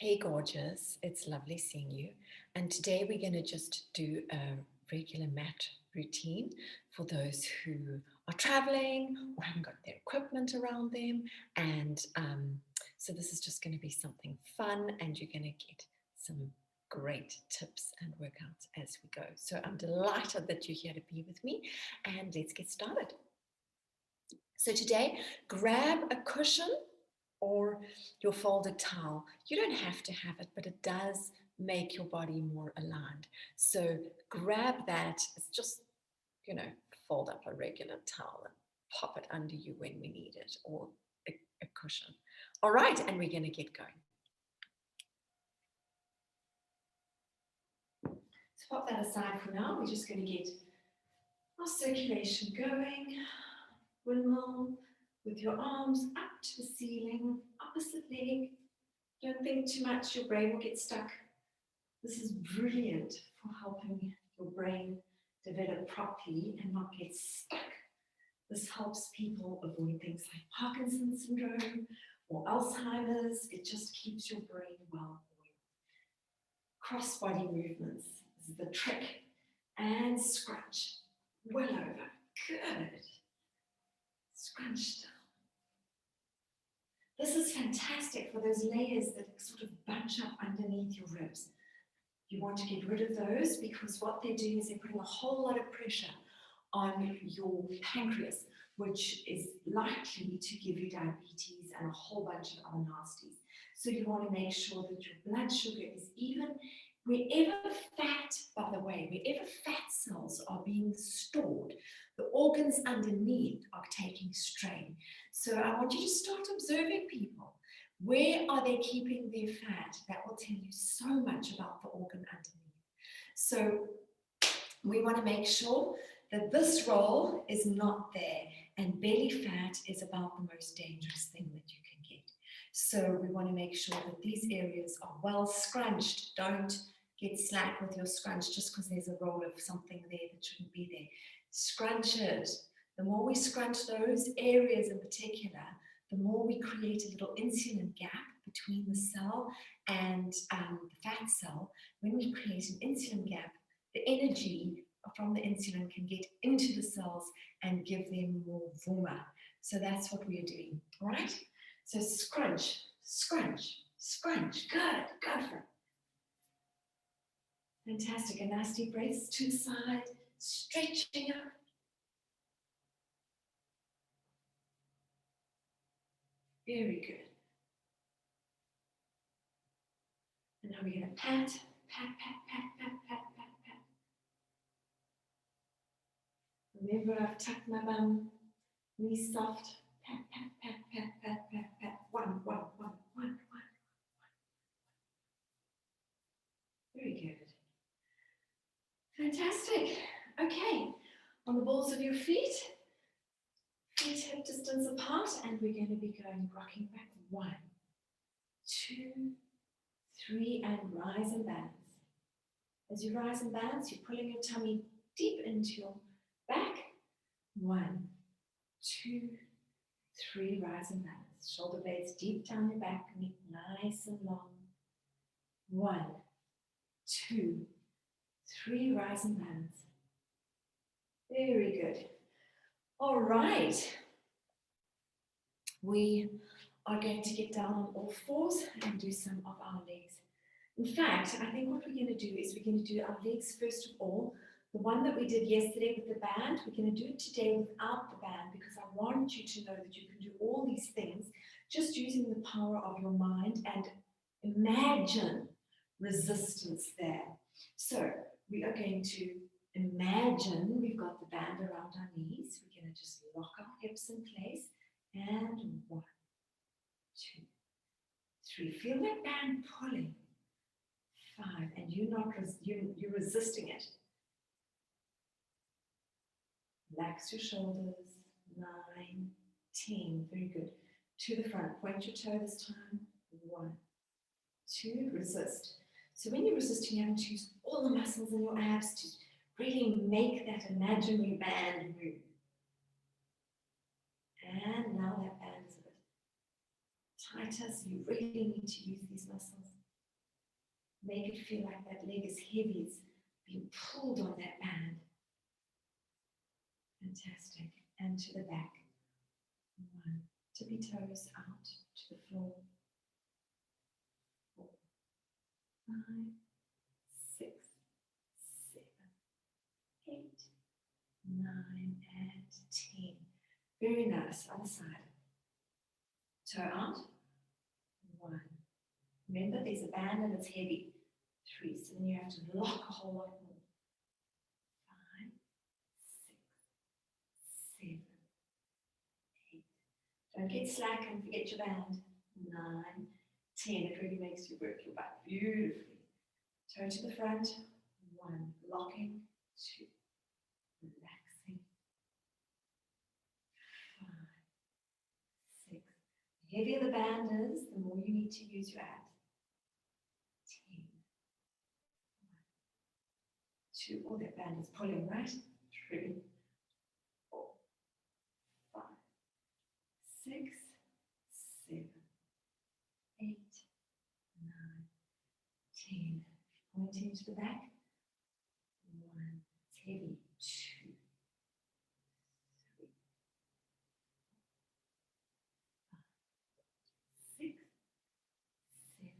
Hey, gorgeous. It's lovely seeing you. And today we're going to just do a regular mat routine for those who are traveling or haven't got their equipment around them. And so this is just going to be something fun, and you're going to get some great tips and workouts as we go. So I'm delighted that you're here to be with me, and let's get started. So today, grab a cushion or your folded towel. You don't have to have it, but it does make your body more aligned. So grab that. It's just, fold up a regular towel and pop it under you when we need it, or a cushion. All right, and we're going to get going. So pop that aside for now. We're just going to get our circulation going. Windmill with your arms up to the ceiling, opposite leg. Don't think too much, your brain will get stuck. This is brilliant for helping your brain develop properly and not get stuck. This helps people avoid things like Parkinson's syndrome or Alzheimer's. It just keeps your brain well oiled. Cross-body movements is the trick. And scrunch. Well over. Good. Scrunch down. This is fantastic for those layers that sort of bunch up underneath your ribs. You want to get rid of those because what they're doing is they're putting a whole lot of pressure on your pancreas, which is likely to give you diabetes and a whole bunch of other nasties. So you want to make sure that your blood sugar is even. Wherever fat, by the way, wherever fat cells are being stored, the organs underneath are taking strain. So I want you to start observing people. Where are they keeping their fat? That will tell you so much about the organ underneath. So we want to make sure that this roll is not there, and belly fat is about the most dangerous thing that you can get. So we want to make sure that these areas are well scrunched. Don't get slack with your scrunch just because there's a roll of something there that shouldn't be there. Scrunch it. The more we scrunch those areas in particular, the more we create a little insulin gap between the cell and the fat cell. When we create an insulin gap, the energy from the insulin can get into the cells and give them more vuma. So that's what we are doing, all right? So scrunch, scrunch, scrunch. Good, go for it. Fantastic. A nice deep breath to the side, stretching up. Very good. And now we're going to pat, pat, pat, pat, pat, pat, pat, pat. Remember, I've tucked my bum, knees soft. Pat, pat, pat, pat, pat, pat, pat. One, one, one, one, one. Very good. Fantastic. Okay, on the balls of your feet hip distance apart, and we're going to be going rocking back. 1, 2, 3, and rise and bounce. As you rise and bounce, you're pulling your tummy deep into your back. 1, 2, 3, rise and bounce. Shoulder blades deep down your back, neck nice and long. 1, 2, 3, rise and bounce. Very good. All right. We are going to get down on all fours and do some of our legs. In fact, I think what we're going to do is we're going to do our legs first of all. The one that we did yesterday with the band, we're going to do it today without the band because I want you to know that you can do all these things just using the power of your mind and imagine resistance there. So we are going to imagine we've got the band around our knees. We're going to just lock our hips in place. And 1, 2, 3. Feel that band pulling. 5, and you're resisting it. Relax your shoulders. 9, 10. Very good. To the front. Point your toe this time. 1, 2. Resist. So when you're resisting, you have to use all the muscles in your abs to really make that imaginary band move. And now that band is a bit tighter, so you really need to use these muscles. Make it feel like that leg is heavy, it's being pulled on that band. Fantastic. And to the back. 1. Tippy toes out to the floor. 4, 5, 6, 7, 8, 9, and 10. Very nice. Other side. Toe out. 1. Remember, there's a band and it's heavy. 3. So then you have to lock a whole lot more. 5, 6, 7, 8. Don't get slack and forget your band. 9, 10. It really makes you work your butt beautifully. Toe to the front. 1. Locking. 2. Relaxing. 5, 6. The heavier the band is, the more you need to use your abs. 10. 1, 2. Oh, that band is pulling, right? 3, 4, 5, 6, 7, 8, 9, 10. Pointing to the back. 1. It's heavy. 2, 3, 5, 6, 7, 8, 9,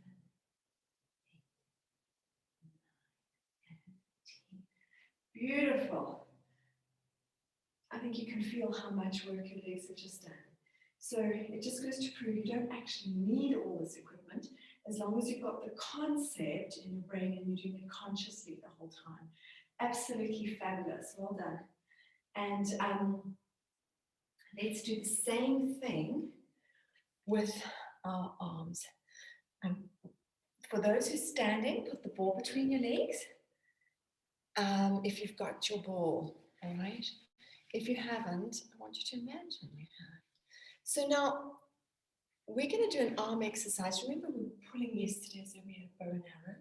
and 10. Beautiful. I think you can feel how much work your legs have just done. So it just goes to prove you don't actually need all this equipment as long as you've got the concept in your brain and you're doing it consciously the whole time. Absolutely fabulous. Well done. And let's do the same thing with our arms. For those who are standing, put the ball between your legs. If you've got your ball, all right? If you haven't, I want you to imagine you have. So now, we're going to do an arm exercise. Remember we were pulling yesterday, so we had bow and arrow.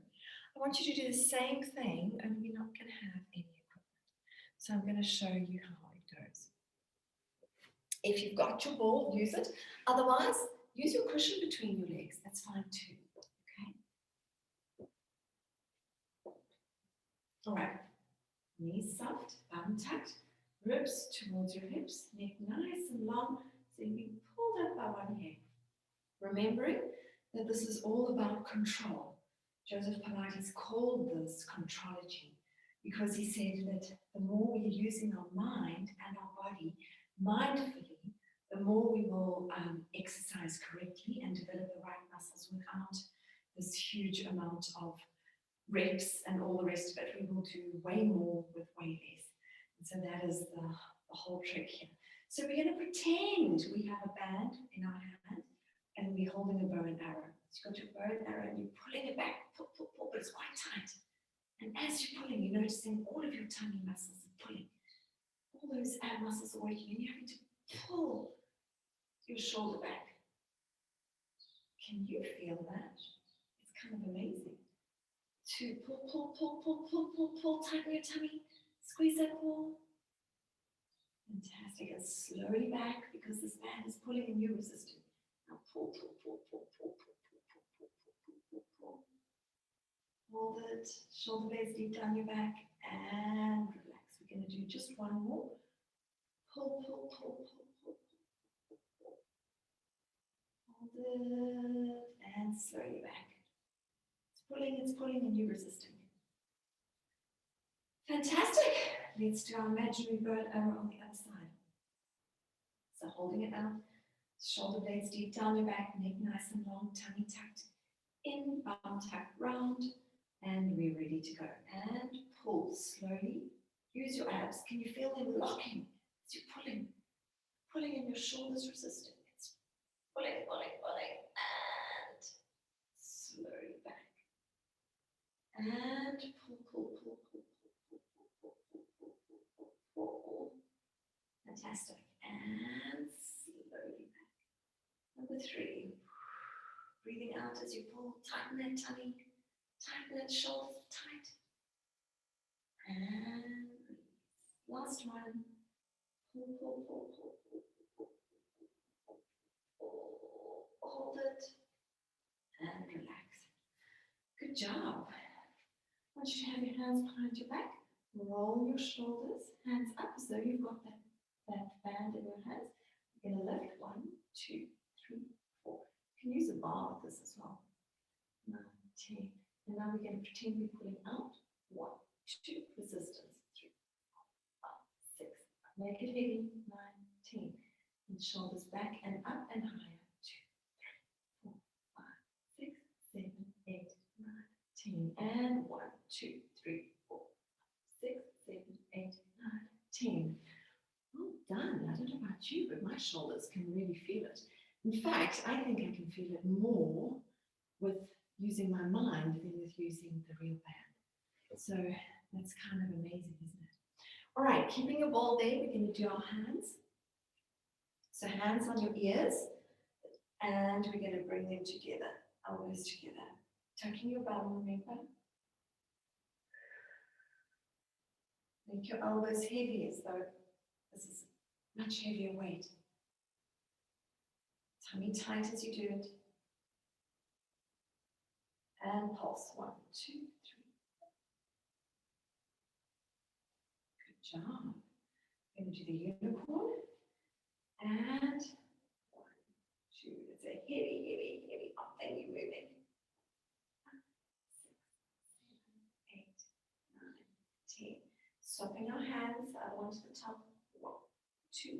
I want you to do the same thing, and we're not going to have any equipment. So I'm going to show you how it goes. If you've got your ball, use it. Otherwise, use your cushion between your legs. That's fine too. Okay. All right. Knees soft, bum tucked, ribs towards your hips, neck nice and long, so you're being pulled up by one hair. Remembering that this is all about control. Joseph Pilates called this contrology because he said that the more we're using our mind and our body mindfully, the more we will exercise correctly and develop the right muscles without this huge amount of reps and all the rest of it. We will do way more with way less. And so that is the whole trick here. So we're going to pretend we have a band in our hand and we're holding a bow and arrow. So you've got your bow and arrow and you're pulling it back, pull, pull, pull, but it's quite tight. And as you're pulling, you're noticing all of your tummy muscles are pulling. All those ab muscles are working and you're having to pull your shoulder back. Can you feel that? It's kind of amazing. 2, pull, pull, pull, pull, pull, pull, pull, tighten your tummy, squeeze that ball. Fantastic, and slowly back because this band is pulling and you're resisting. Now pull, pull, pull, pull, pull, pull, pull, pull, pull, pull, pull, pull. Hold it, shoulder blades deep down your back and relax. We're going to do just one more. Pull, pull, pull, pull, pull, pull, pull. Hold it and slowly back. It's pulling, and you're resisting. Fantastic. Let's do our imaginary bow and arrow on the other side. So holding it up, shoulder blades deep down your back, neck nice and long, tummy tucked in, bum tucked round, and we're ready to go. And pull slowly. Use your abs. Can you feel them locking as you're pulling? Pulling and your shoulders resisting. It's pulling, pulling, pulling, and slowly back. And pull, pull, pull, pull, pull, pull, pull, pull, pull, pull, pull. Fantastic. And slowly back. Number 3. Breathing out as you pull. Tighten that tummy. Tighten that shoulders tight. And release. Last one. Pull, pull, pull, pull, pull, pull, pull, pull. Hold it. And relax. Good job. want you to have your hands behind your back. Roll your shoulders, hands up as though you've got that band in your hands. You're going to lift 1, 2, 3, 4. You can use a bar with this as well. 9, 10. And now we're going to pretend we're pulling out. 1, 2, resistance. 3, 4, 5, 6. Make it heavy. 9, 10. And shoulders back and up and higher. 2, 3, 4, 5, 6, 7, 8, 9, 10. And 1, 2, 3, 4, 5, 6, 7, 8, 9, 10. Well done. I don't know about you, but my shoulders can really feel it. In fact, I think I can feel it more with using my mind than with using the real band. So that's kind of amazing, isn't it? All right, keeping your ball there, we're going to do our hands. So hands on your ears, and we're going to bring them together, elbows together. Tucking your bum, remember? Make your elbows heavy as though this is much heavier weight. Tummy tight as you do it. And pulse. 1, 2, 3. Good job. We're going to do the unicorn. And 1, 2. It's a heavy, heavy, heavy up and you're moving. 5, 6, 7, 8, 9, 10. Stopping our hands, the other one to the top. 1, 2, 3.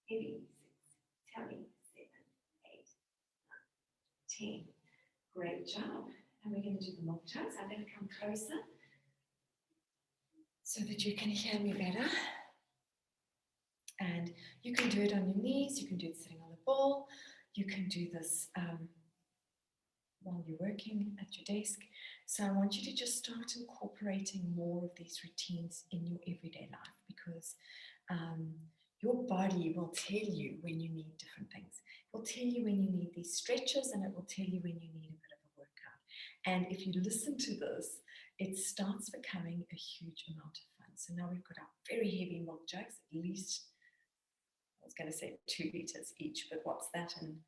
Heavy, 6, tummy, 7, 8, 9, 10. Great job. And we're going to do the milk chugs. I'm going to come closer so that you can hear me better. And you can do it on your knees. You can do it sitting on the ball. You can do this while you're working at your desk. So I want you to just start incorporating more of these routines in your everyday life, because your body will tell you when you need different things. It will tell you when you need these stretches, and it will tell you when you need a bit of a workout. And if you listen to this, it starts becoming a huge amount of fun. So now we've got our very heavy milk jugs, at least, I was going to say 2 liters each, but what's that in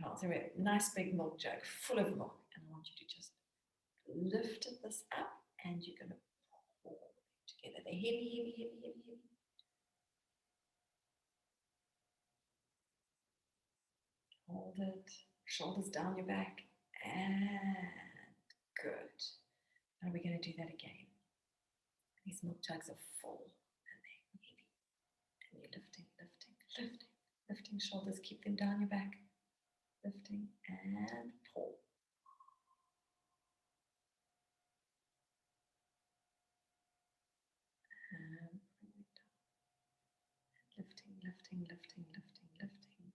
pounds? Anyway, nice big milk jug full of milk. And I want you to just lift this up, and you're going to pour them together. They're heavy, heavy, heavy, heavy, heavy. Hold it, shoulders down your back, and good. Now we're going to do that again. These milk jugs are full and they're heavy. And you're lifting, lifting, lifting, lifting shoulders, keep them down your back. Lifting and pull. And bring it down. Lifting, lifting, lifting, lifting, lifting.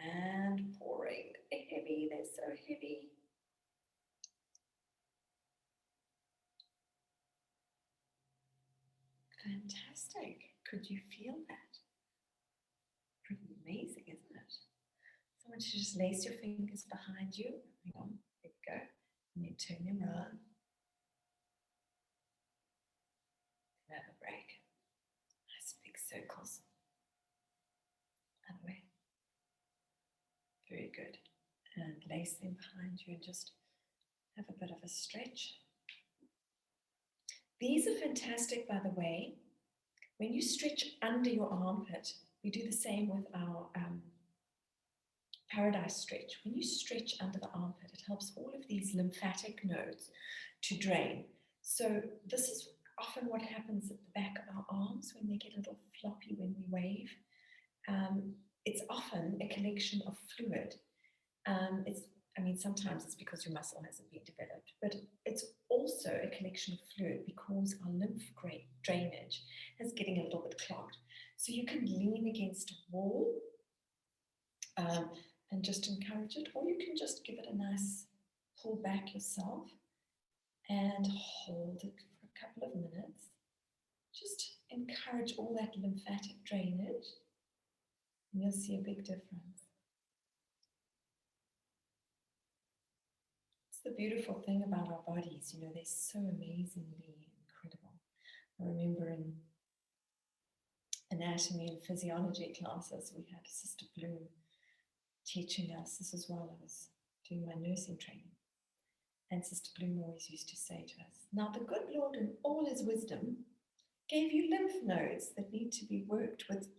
And pouring. They're heavy, they're so heavy. Fantastic. Could you feel that? Pretty amazing, isn't it? So I want you to just lace your fingers behind you. Hang on, there we go. And then turn them around. Have a break. Nice big circles. Other way. Very good. And lace them behind you and just have a bit of a stretch. These are fantastic, by the way. When you stretch under your armpit, we do the same with our paradise stretch. When you stretch under the armpit, it helps all of these lymphatic nodes to drain. So this is often what happens at the back of our arms when they get a little floppy when we wave. It's often a collection of fluid. Sometimes it's because your muscle hasn't been developed, but it's also a collection of fluid because our lymph drainage is getting a little bit clogged. So you can lean against a wall and just encourage it, or you can just give it a nice pull back yourself and hold it for a couple of minutes. Just encourage all that lymphatic drainage, and you'll see a big difference. It's the beautiful thing about our bodies, you know, they're so amazingly incredible. I remember in anatomy and physiology classes, we had Sister Bloom teaching us. This was while I was doing my nursing training. And Sister Bloom always used to say to us, now the good Lord in all his wisdom gave you lymph nodes that need to be worked with,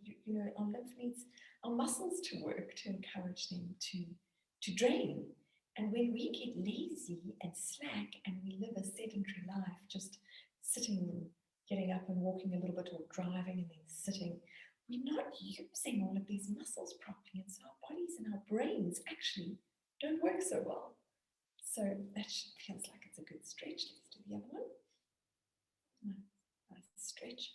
our lymph needs our muscles to work to encourage them to drain. And when we get lazy and slack and we live a sedentary life, just sitting, getting up and walking a little bit or driving and then sitting, we're not using all of these muscles properly. And so our bodies and our brains actually don't work so well. So that feels like it's a good stretch. Let's do the other one. Nice stretch.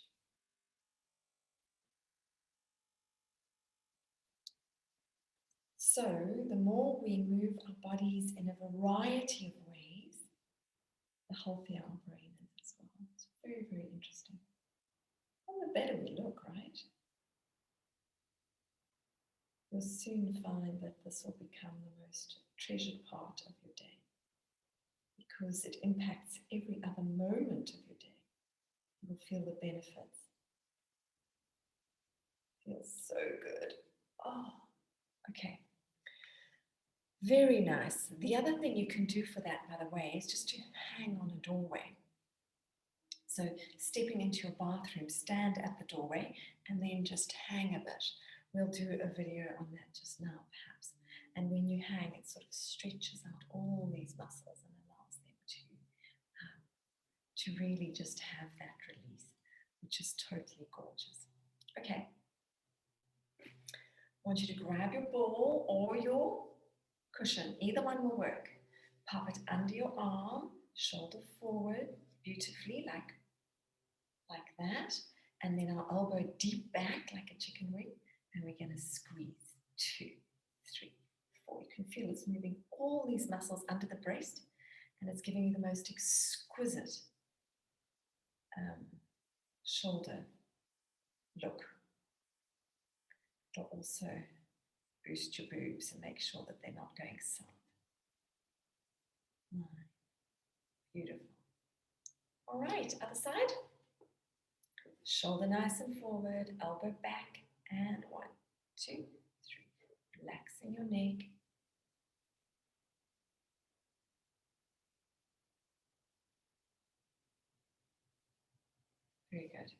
So the more we move our bodies in a variety of ways, the healthier our brain is as well. It's very, very interesting. And the better we look, right? You'll soon find that this will become the most treasured part of your day because it impacts every other moment of your day. You will feel the benefits. Feels so good. Oh, okay. Very nice. The other thing you can do for that, by the way, is just to hang on a doorway. So stepping into your bathroom, stand at the doorway and then just hang a bit. We'll do a video on that just now, perhaps. And when you hang, it sort of stretches out all these muscles and allows them to really just have that release, which is totally gorgeous. Okay. I want you to grab your ball or your cushion. Either one will work. Pop it under your arm, shoulder forward, beautifully, like that. And then our elbow deep back like a chicken wing. And we're going to squeeze. 2, 3, 4. You can feel it's moving all these muscles under the breast. And it's giving you the most exquisite shoulder look. It'll also boost your boobs and make sure that they're not going south. Beautiful. All right, other side. Shoulder nice and forward, elbow back, and 1, 2, 3. Relaxing your neck. Very good.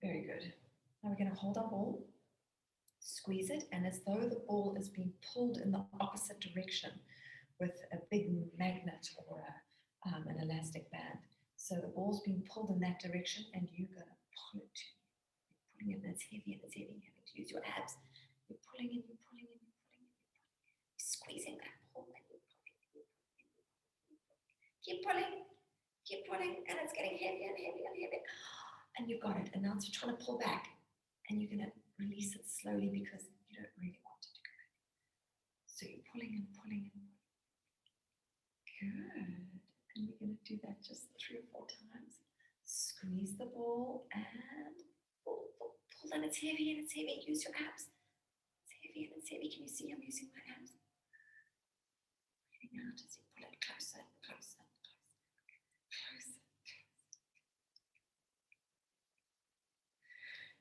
Very good. Now we're going to hold our ball, squeeze it, and as though the ball is being pulled in the opposite direction with a big magnet or an elastic band. So the ball's being pulled in that direction, and you're going to pull it to you. You're pulling it, and it's heavy, and it's heavy. You have to use your abs. You're pulling in, you're pulling in, you're pulling in, you're pulling in. You're squeezing that ball, and you're pulling, you're pulling, you're pulling. Keep pulling, and it's getting heavier and heavier and heavier. And you've got it. And now you're trying to pull back, and you're going to release it slowly because you don't really want it to go back. So you're pulling and pulling and pulling. Good. And we're going to do that just 3 or 4 times. Squeeze the ball and pull, and it's heavy and it's heavy. Use your abs. It's heavy and it's heavy. Can you see I'm using my abs? Breathing out as you pull it closer, closer, closer, closer.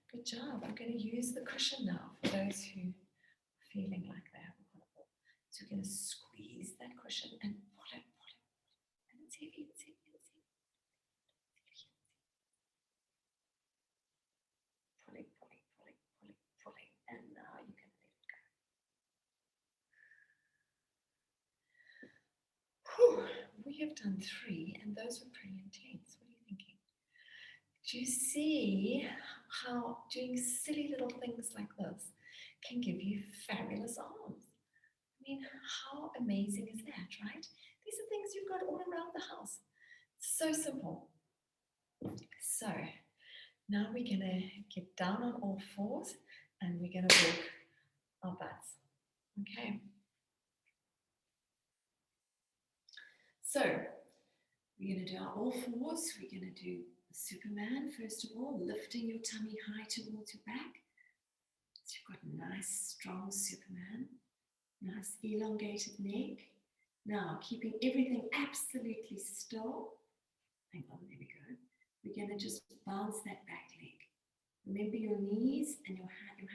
Good job. I'm going to use the cushion now for those who are feeling like they haven't got a ball. So we're going to squeeze that cushion and pull it. And it's heavy, it's heavy, it's heavy. Pulling. And now you can let it go. Whew. We have done 3, and those were pretty intense. What are you thinking? Do you see how doing silly little things like this can give you fabulous arms? I mean, how amazing is that, right? These are things you've got all around the house. It's so simple. So now we're going to get down on all 4s and we're going to walk our butts. Okay. So we're going to do our all 4s. We're going to do Superman, first of all, lifting your tummy high towards your back. So you've got a nice, strong Superman, nice elongated neck. Now, keeping everything absolutely still. Hang on, there we go. We're going to just bounce that back leg. Remember your knees and your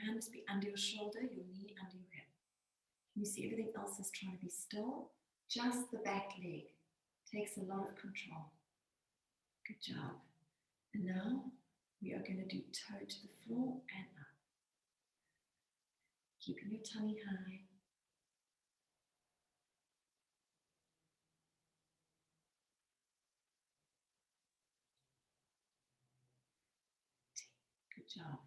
hand must be under your shoulder, your knee under your hip. Can you see everything else is trying to be still? Just the back leg. Takes a lot of control. Good job. And now we are going to do toe to the floor and up. Keeping your tummy high. Good job.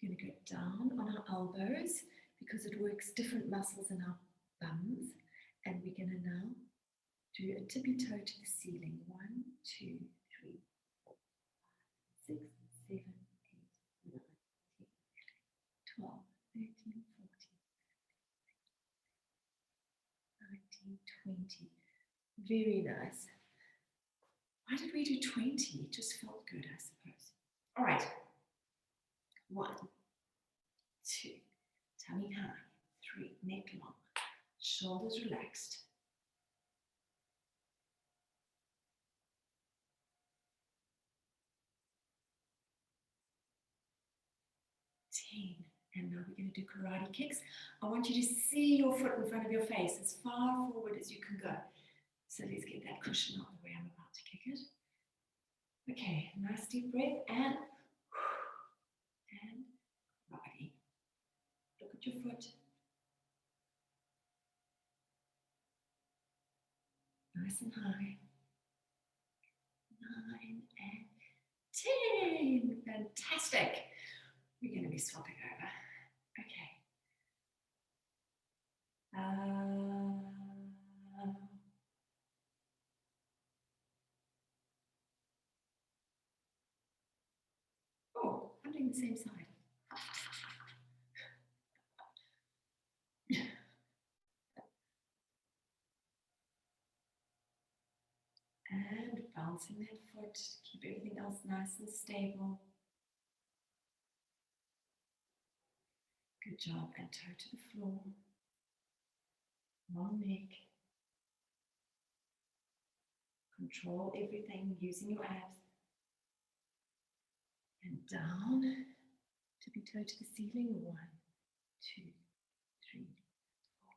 We're going to go down on our elbows because it works different muscles in our bums. And we're going to now do a tippy toe to the ceiling. 1, 2, 3, 4, 5, 6, 7, 8, 9, 10, 12, 13, 14, 19, 20. Very nice. Why did we do 20? It just felt good, I suppose. All right. 1, 2, tummy high. 3, neck long. Shoulders relaxed. 10. And now we're going to do karate kicks. I want you to see your foot in front of your face as far forward as you can go. So let's get that cushion out of the way. I'm about to kick it. Okay, nice deep breath and karate. Look at your foot. Nice and high. 9 and 10. Fantastic. We're going to be swapping over. Okay. Oh, I'm doing the same side. And bouncing that foot, keep everything else nice and stable. Good job, and toe to the floor. Long neck. Control everything using your abs. And down, tippy toe to the ceiling. 1, 2, 3, 4, 5,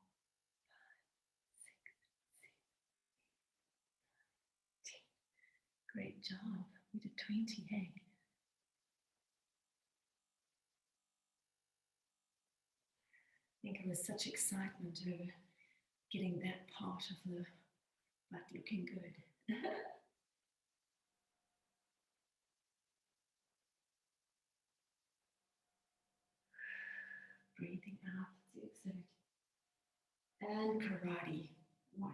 6, 7, 8, 10. Great job. We did 20, hey? I think it was such excitement over getting that part of the butt looking good. Breathing out as you exert. And karate. 1,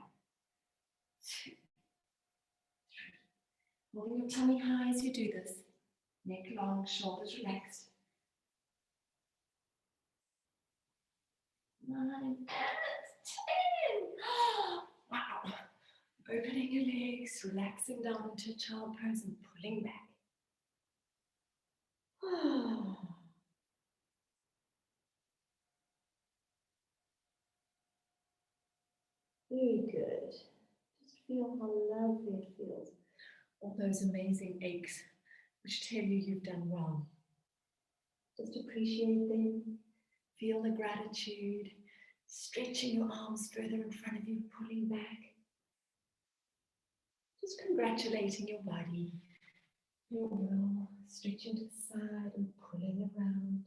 2, 3. Holding your tummy high as you do this. Neck long, shoulders relaxed. 9 and 10. Wow. Opening your legs, relaxing down into child pose and pulling back. Very good. Just feel how lovely it feels. All those amazing aches which tell you you've done well. Just appreciate them. Feel the gratitude. Stretching your arms further in front of you, pulling back. Just congratulating your body. Your will, stretching to the side and pulling around.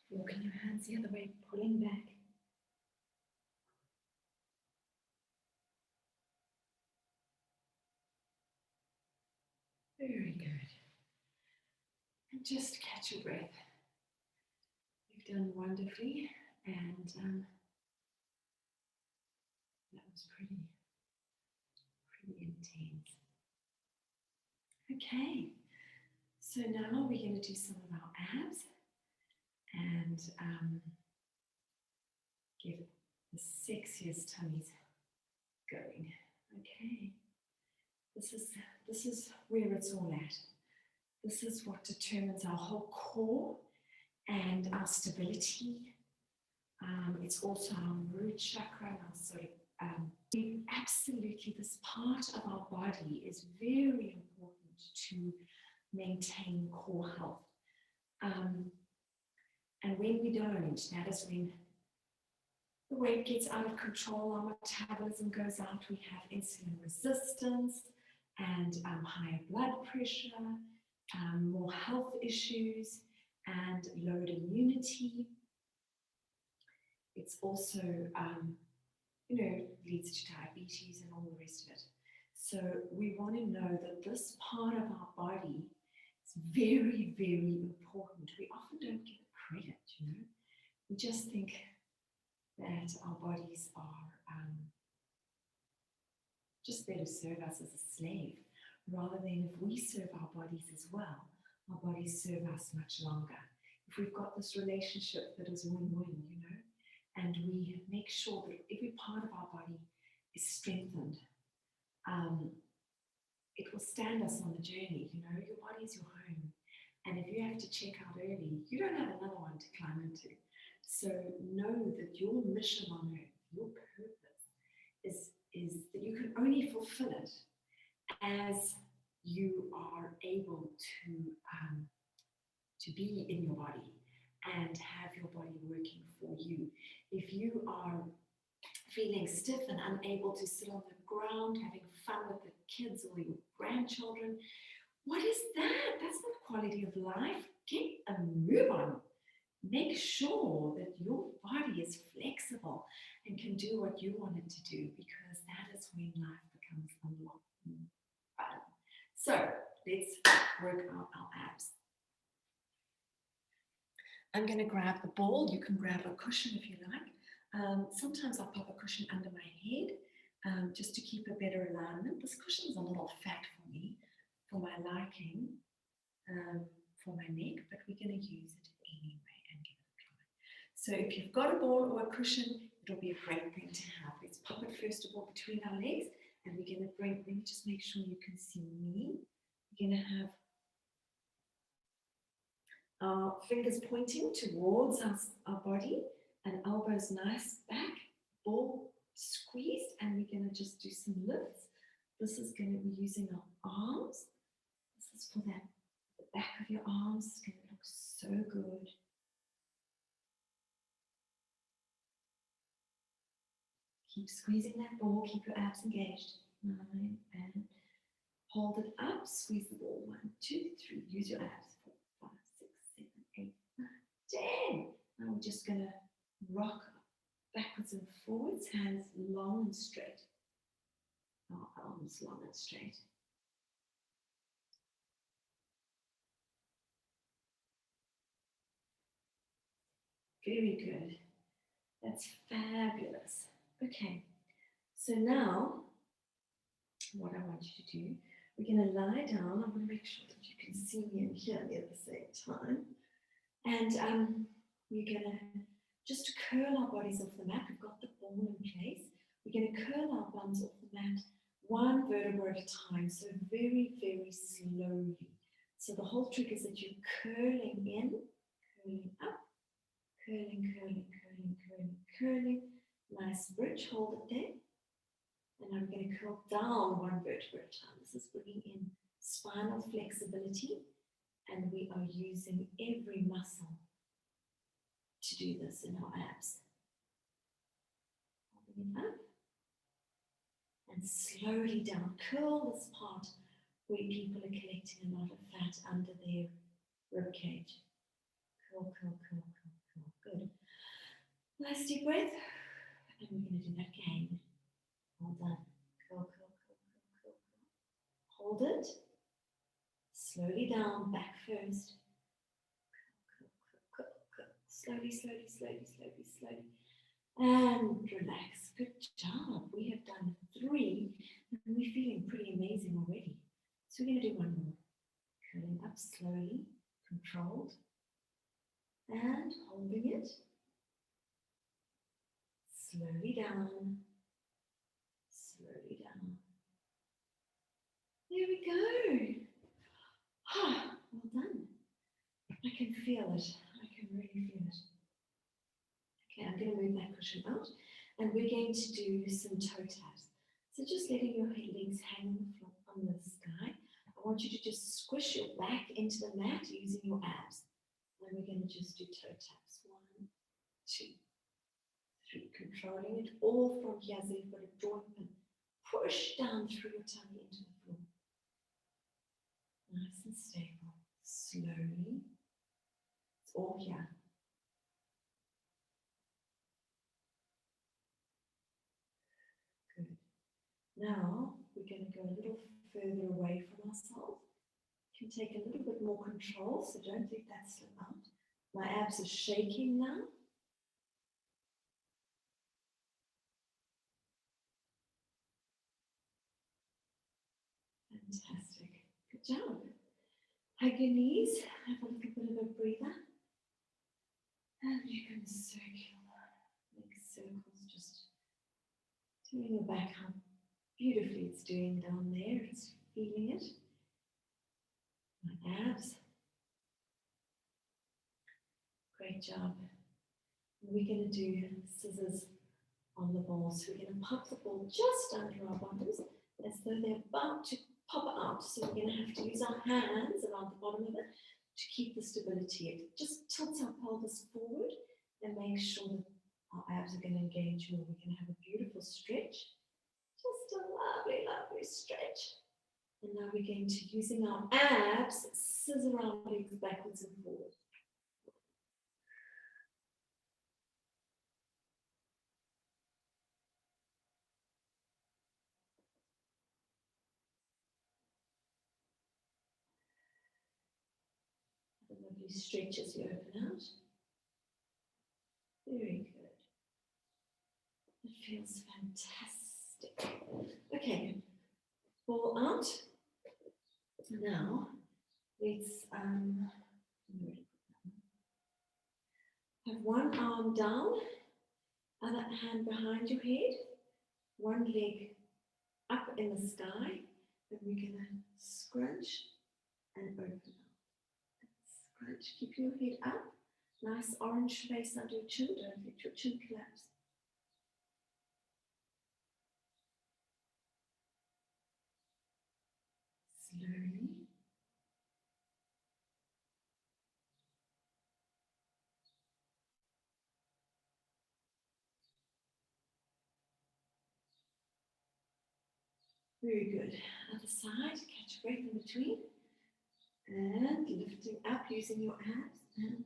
Walking your hands the other way, pulling back. Very good. And just catch your breath. You've done wonderfully, and that was pretty intense. Okay, so now we're going to do some of our abs and get the sexiest tummies going. Okay, this is where it's all at. This is what determines our whole core and our stability. It's also our root chakra, and our sort of absolutely, this part of our body is very important to maintain core health. And when we don't, that is when the weight gets out of control, our metabolism goes out, we have insulin resistance and higher blood pressure, more health issues, and lowered immunity. It's also, leads to diabetes and all the rest of it. So we want to know that this part of our body is very, very important. We often don't give it credit, We just think that our bodies are just there to serve us as a slave, rather than if we serve our bodies as well, our bodies serve us much longer. If we've got this relationship that is win-win, and we make sure that every part of our body is strengthened, it will stand us on the journey. Your body is your home. And if you have to check out early, you don't have another one to climb into. So know that your mission on earth, your purpose, is that you can only fulfill it as you are able to be in your body and have your body working for you. If you are feeling stiff and unable to sit on the ground, having fun with the kids or your grandchildren, what is that? That's not quality of life. Get a move on. Make sure that your body is flexible and can do what you want it to do, because that is when life becomes a lot more fun. So let's work out our abs. I'm going to grab the ball. You can grab a cushion if you like. Sometimes I'll pop a cushion under my head just to keep a better alignment. This cushion is a little fat for me, for my liking, for my neck, but we're going to use it anyway and give it a try. So if you've got a ball or a cushion, it'll be a great thing to have. Let's pop it first of all between our legs, and we're going to let me just make sure you can see me. We're going to have our fingers pointing towards our body and elbows nice back, ball squeezed, and we're going to just do some lifts. This is going to be using our arms. This is for the back of your arms. It's going to look so good. Keep squeezing that ball, keep your abs engaged. 9, and hold it up, squeeze the ball. 1, 2, 3, use your abs. 4, 5, 6, 7, 8, 9, 10. Now we're just going to rock backwards and forwards, hands long and straight. Our arms long and straight. Very good. That's fabulous. Okay, so now what I want you to do, we're going to lie down. I'm going to make sure that you can see me and hear me at the same time. And we're going to just curl our bodies off the mat. We've got the ball in place. We're going to curl our bums off the mat, one vertebra at a time, so very, very slowly. So the whole trick is that you're curling in, curling up, curling, curling, curling, curling, curling. Nice bridge, hold it there. And I'm going to curl down one vertebra at a time. This is bringing in spinal flexibility, and we are using every muscle to do this in our abs. Holding it up and slowly down. Curl this part where people are collecting a lot of fat under their rib cage. Curl, curl, curl, curl, curl. Good. Nice deep breath. And we're going to do that again. Well done. Curl, curl, curl, curl, curl, curl. Hold it. Slowly down, back first. Curl, curl, curl, curl, curl. Slowly, slowly, slowly, slowly, slowly. And relax. Good job. We have done 3, and we're feeling pretty amazing already. So we're going to do one more. Curling up slowly, controlled, and holding it. Slowly down, slowly down. There we go. Ah, well done. I can feel it. I can really feel it. Okay, I'm going to move that cushion out, and we're going to do some toe taps. So just letting your legs hang on the floor, on the sky. I want you to just squish your back into the mat using your abs. And we're going to just do toe taps. 1, 2, 3. Controlling it all from here. So you've got a drawing pin. Push down through your tummy into the floor. Nice and stable. Slowly. It's all here. Good. Now we're going to go a little further away from ourselves. You can take a little bit more control, so don't let that slip out. My abs are shaking now. Fantastic. Good job. Hug your knees. Have a little bit of a breather. And you can make circles, just doing your back, how beautifully it's doing down there. It's feeling it. My abs. Great job. And we're going to do scissors on the ball. So we're going to pop the ball just under our bottoms as though they're about to pop out. So we're going to have to use our hands around the bottom of it to keep the stability. It just tilts our pelvis forward and make sure that our abs are going to engage more. We're going to have a beautiful stretch. Just a lovely, lovely stretch. And now we're going to, using our abs, scissor our legs backwards and forward. Have a lovely stretch as you open out. Very good. It feels fantastic. Okay, ball out. Now, let's have one arm down, other hand behind your head, one leg up in the sky, and we're going to scrunch and open up. Scrunch, keep your head up. Nice orange face under your chin. Don't let your chin collapse. Slowly. Very good. Other side, catch a breath in between. And lifting up using your abs. And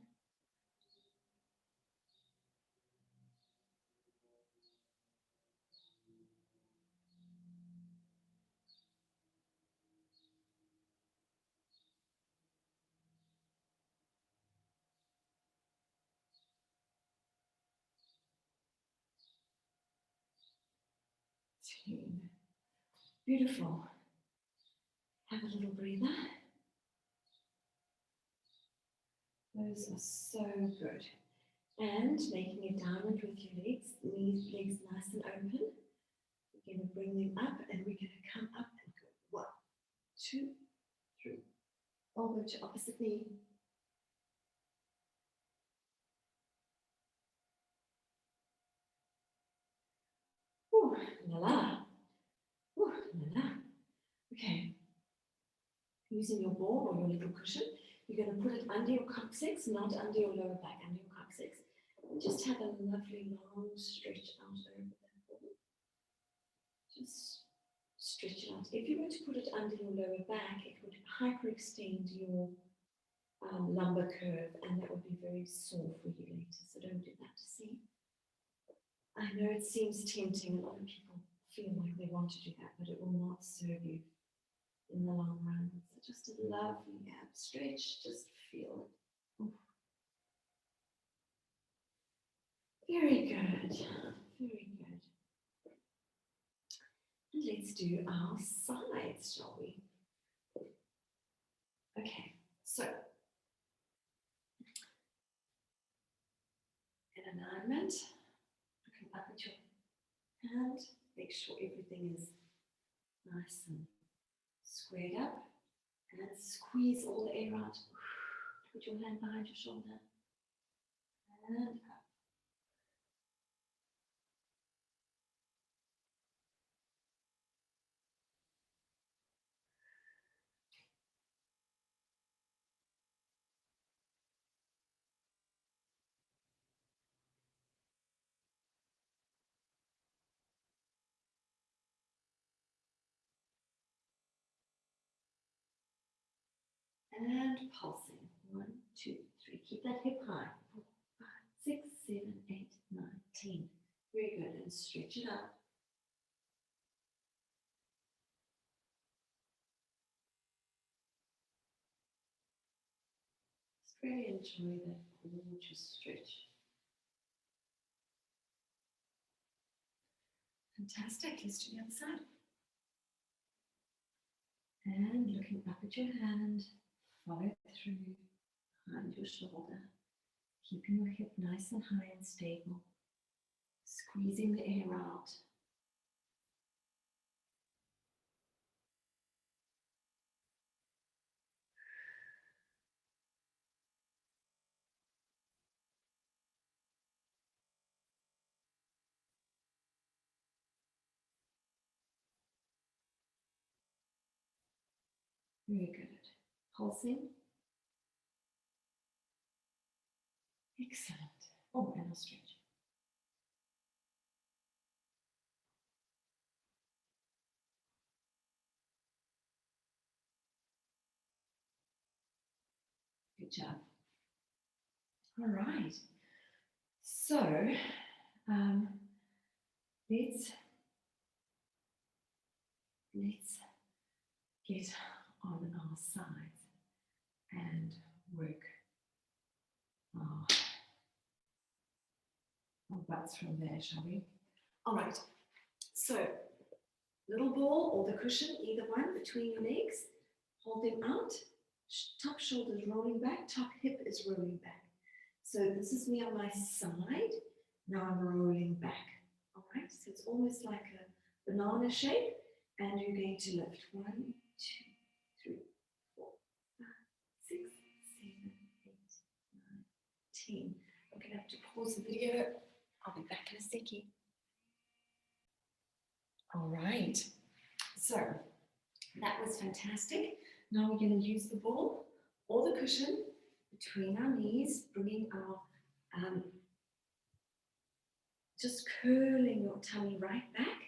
beautiful. Have a little breather. Those are so good. And making a diamond with your legs, legs nice and open. We're going to bring them up and we're going to come up and go 1, 2, 3. Elbow to opposite knee. Ooh, la la. Ooh, la la. Okay. Using your ball or your little cushion, you're going to put it under your coccyx, not under your lower back, under your coccyx. And just have a lovely long stretch out over that ball. Just stretch it out. If you were to put it under your lower back, it would hyperextend your lumbar curve, and that would be very sore for you later. So don't do that. See? I know it seems tempting. A lot of people feel like they want to do that, but it will not serve you in the long run. So just a lovely ab stretch. Just feel it. Ooh. Very good. Very good. And let's do our sides, shall we? Okay, so in alignment, looking up at your hand, make sure everything is nice and squared up, and squeeze all the air out. Put your hand behind your shoulder, and up. And pulsing. 1, 2, 3. Keep that hip high. 4, 5, 6, 7, 8, 9, 10. Very good. And stretch it out. Just really enjoy that gorgeous stretch. Fantastic. Let's do the other side. And looking up at your hand, follow through behind your shoulder, keeping your hip nice and high and stable, squeezing the air out. Very good. Pulsing. Excellent. Oh, and I'll stretch. Good job. All right. So let's get on our sides and work our butts from there, shall we? All right. So little ball or the cushion, either one, between your legs. Hold them out. Top shoulder is rolling back. Top hip is rolling back. So this is me on my side. Now I'm rolling back. All right. So it's almost like a banana shape. And you're going to lift 1, 2, 3, 4, 5, 6, 7, 8, 9, 10. I'm going to have to pause the video. I'll be back in a second. All right. So that was fantastic. Now we're going to use the ball or the cushion between our knees, bringing our, just curling your tummy right back,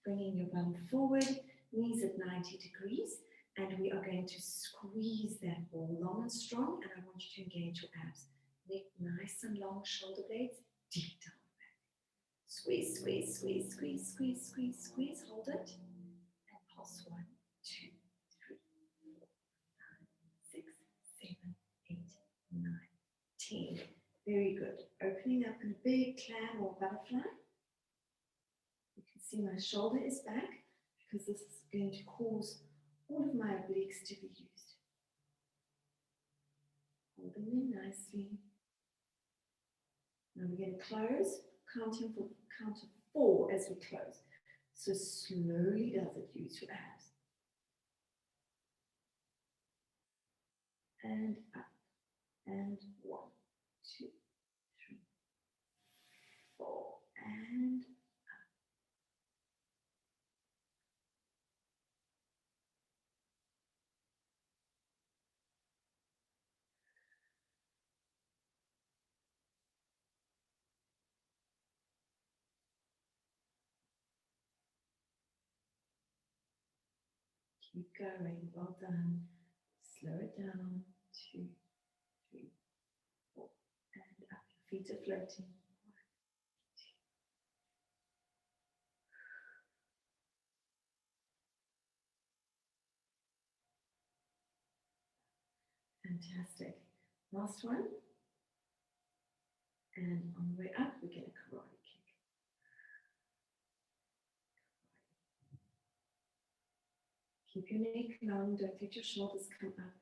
bringing your bum forward, knees at 90 degrees, and we are going to squeeze that ball long and strong, and I want you to engage your abs. Neck nice and long, shoulder blades deep down the back. Squeeze, squeeze, squeeze, squeeze, squeeze, squeeze, squeeze, hold it, and pulse 1, 2, 3, 4, 5, 6, 7, 8, 9, 10. Very good. Opening up in a big clam or butterfly. You can see my shoulder is back because this is going to cause all of my obliques to be used. Holding them nicely. Now we're going to close, counting for count of 4 as we close. So slowly does it, use your abs. And up. And 1, 2, 3, 4. And keep going. Well done. Slow it down. 2, 3, 4. And up. Your feet are floating. 1, 2. Fantastic. Last one. And on the way up, we get a karate kick. Keep your neck long. Don't let your shoulders come up.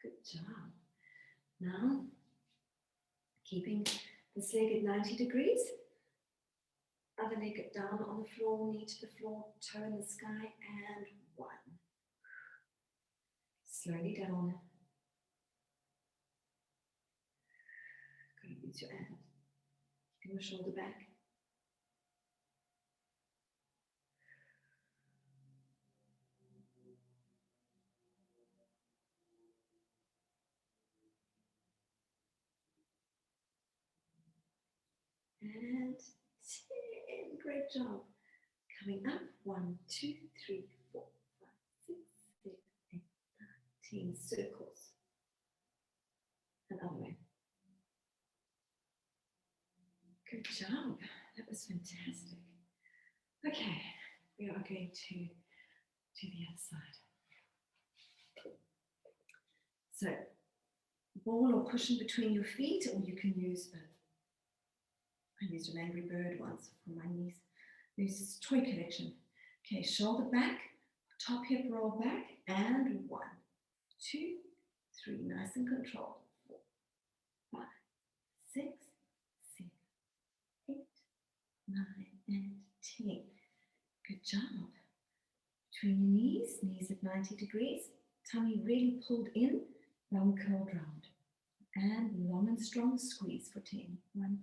Good job. Now, keeping this leg at 90 degrees. Other leg down on the floor, knee to the floor, toe in the sky, and 1. Slowly down. Go to use your hand. Keeping your shoulder back. and 10. Great job. Coming up, 1, 2, 3, 4, 5, 6, 7, 8, 9, 10 circles. Another way. Good job. That was fantastic. Okay, we are going to the other side. So, ball or cushion between your feet, or you can use both. I used an Angry Bird once for my niece. This is toy collection. Okay, shoulder back, top hip roll back, and 1, 2, 3, nice and controlled. 4, 5, 6, 7, 8, 9, and 10. Good job. Between your knees, knees at 90 degrees, tummy really pulled in, bum curled round. And long and strong squeeze for 10. 1,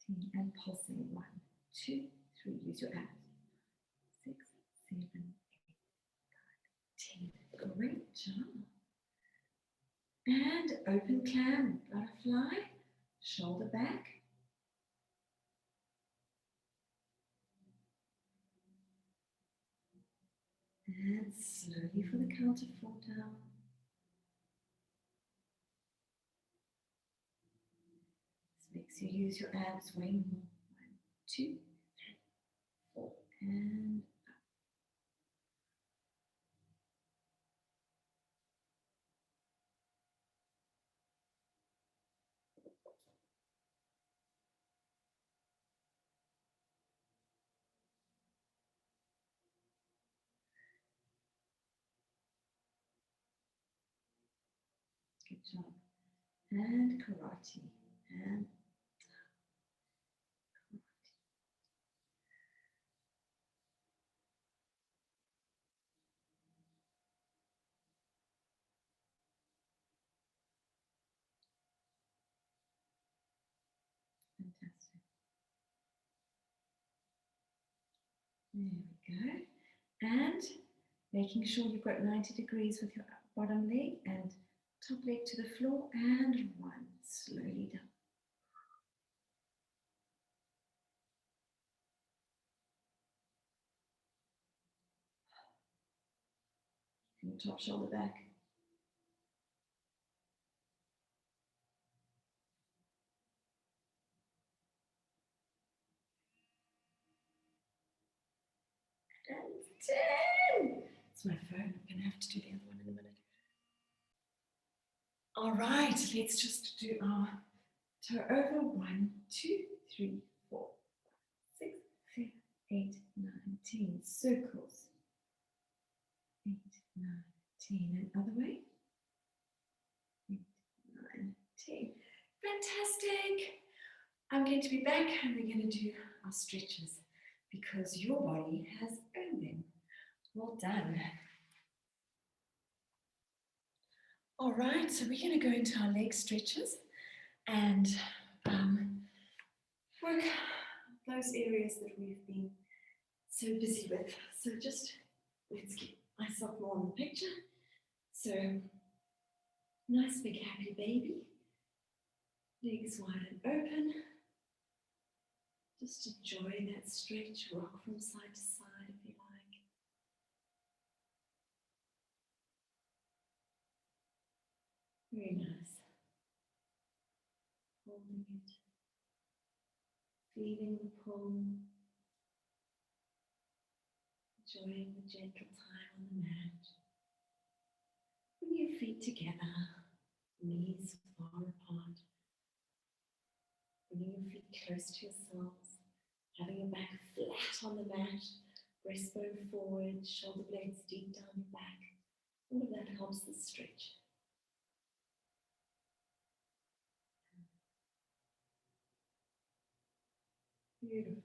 2, 10, and pulsing. 1, 2, 3. Use your abs. 6, 7, 8, 9, 10. Great job. And open clam, butterfly, shoulder back. And slowly for the count of 4 down. This makes you use your abs way more. 1, 2, 3, 4, and up. Good job. And karate. And karate. Fantastic. There we go. And making sure you've got 90 degrees with your bottom leg and top leg to the floor, and 1. Slowly down. And your top shoulder back. And 10. It's my phone. I'm going to have to do the other one in a minute. All right, let's just do our toe over. 1, 2, 3, 4, 6, 7, 8, 9, 10. Circles. 8, 9, 10. And other way. 8, 9, 10. Fantastic. I'm going to be back and we're going to do our stretches because your body has earned them. Well done. All right, so we're going to go into our leg stretches and work those areas that we've been so busy with. So just let's get myself more in the picture. So nice big happy baby, legs wide and open. Just enjoy that stretch, rock from side to side if you like. Very nice. Holding it, feeling the pull, enjoying the gentle time on the mat. Bring your feet together, knees far apart. Bringing your feet close to yourselves, having your back flat on the mat, breastbone forward, shoulder blades deep down your back. All of that helps the stretch. Beautiful.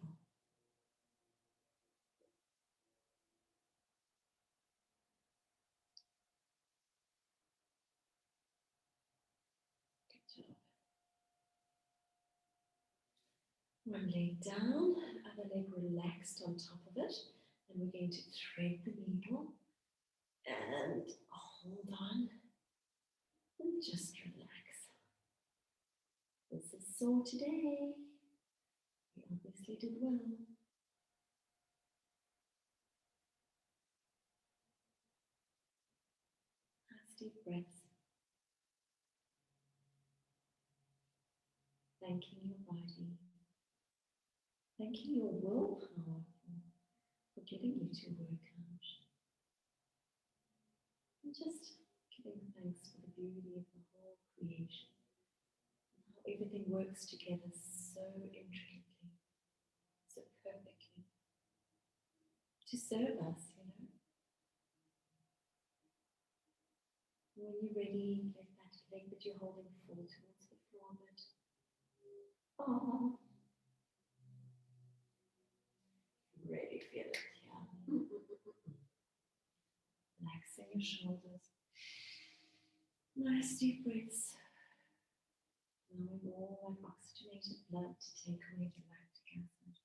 Good job. One leg down, other leg relaxed on top of it. And we're going to thread the needle and hold on. And just relax. This is sore today. We obviously did well. Nice deep breaths. Thanking your body. Thanking your willpower for getting you to work out. And just giving thanks for the beauty of the whole creation. And how everything works together so intricately, so perfectly. To serve us, you know. When you're ready, let that leg that you're holding fall towards the floor a bit. Oh, really feel it here. Relaxing your shoulders. Nice deep breaths. Allowing all that oxygenated blood to take away the lactic acid.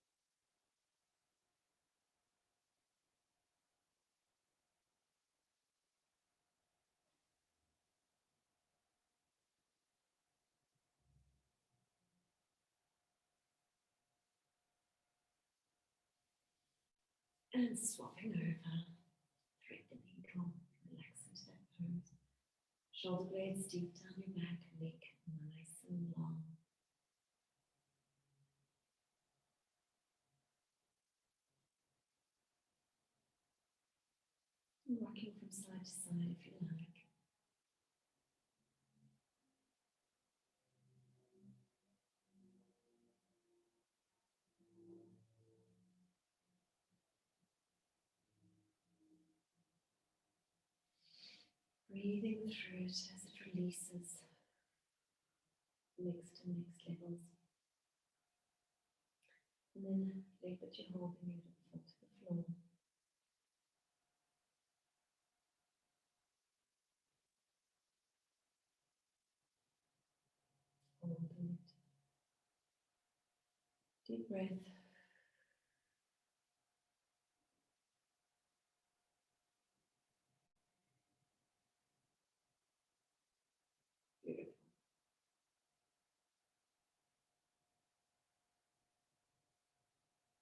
And swapping over. Thread the needle. Relax into that pose. Shoulder blades deep down your back, neck nice and long. And rocking from side to side if you like. Breathing through it as it releases. Next and next levels. And then leg that you're holding, you don't fall to the floor. Holding it. Deep breath.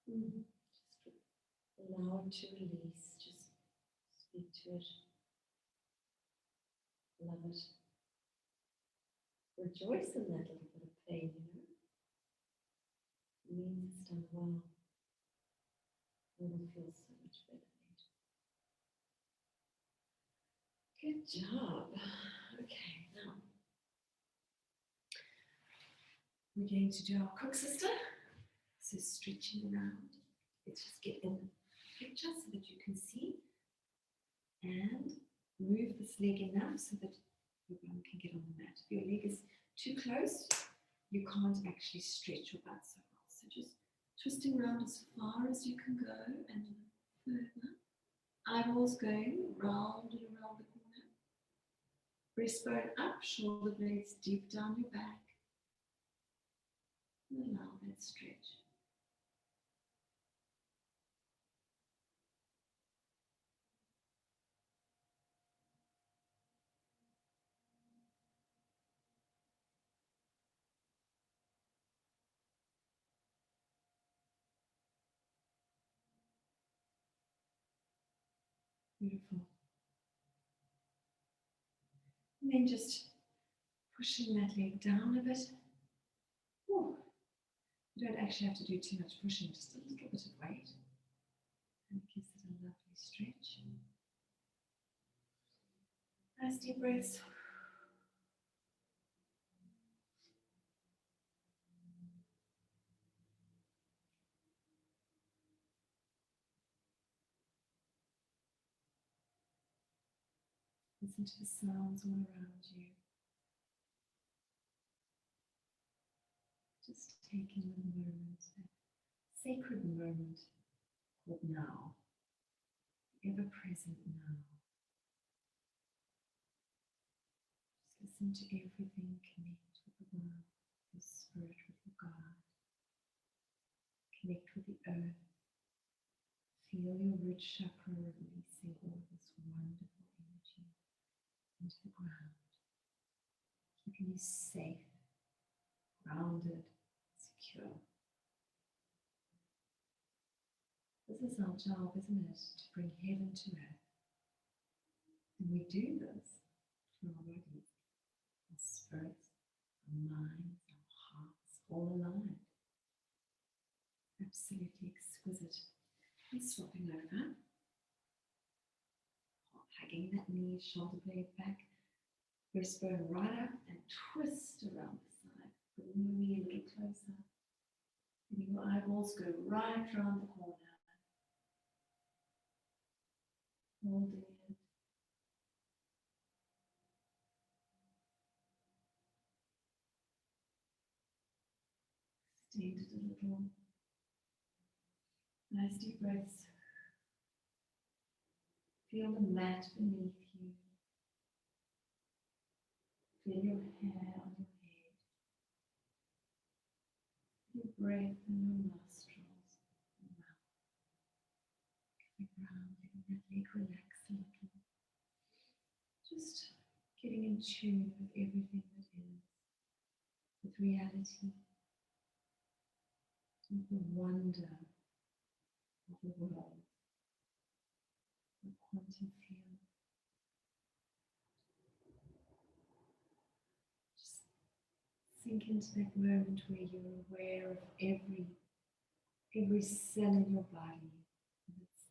Beautiful. Just allow it to release. Just speak to it. Love it. Rejoice in that little bit of pain, you know. It means it's done well. It'll feel so much better later. Good job. Okay, now we're going to do our cook sister. So stretching around. Let's just get in the picture so that you can see. And move this leg enough so that your bum can get on the mat. If your leg is too close, you can't actually stretch your butt so well. So just twisting around as far as you can go and further. Eyeballs going round and around the corner. Breastbone up, shoulder blades deep down your back. And allow that stretch. Beautiful. And then just pushing that leg down a bit. Ooh. You don't actually have to do too much pushing, just a little bit of weight. And it gives it a lovely stretch. Nice deep breaths. Listen to the sounds all around you. Just taking a moment, a sacred moment called now. Ever present now. Just listen to everything, connect with the world, your spirit with your God. Connect with the earth. Feel your root chakra releasing all this wonderful energy into the ground. making you safe, grounded, secure. This is our job, isn't it? To bring heaven to earth. And we do this for our bodies, our spirits, our minds, our hearts, all aligned. Absolutely exquisite. And swapping over. Hugging that knee, shoulder blade back, breastbone right up and twist around the side. Bring your knee a little closer. And your eyeballs go right around the corner. Holding it. Extend it a little. Nice deep breaths. Feel the mat beneath you. Feel your hair on your head. Your breath in your nostrils. Your mouth. Coming around, letting that leg relax a little. Just getting in tune with everything that is. With reality. With the wonder of the world. The quantum field. Just sink into that moment where you're aware of every cell in your body, and its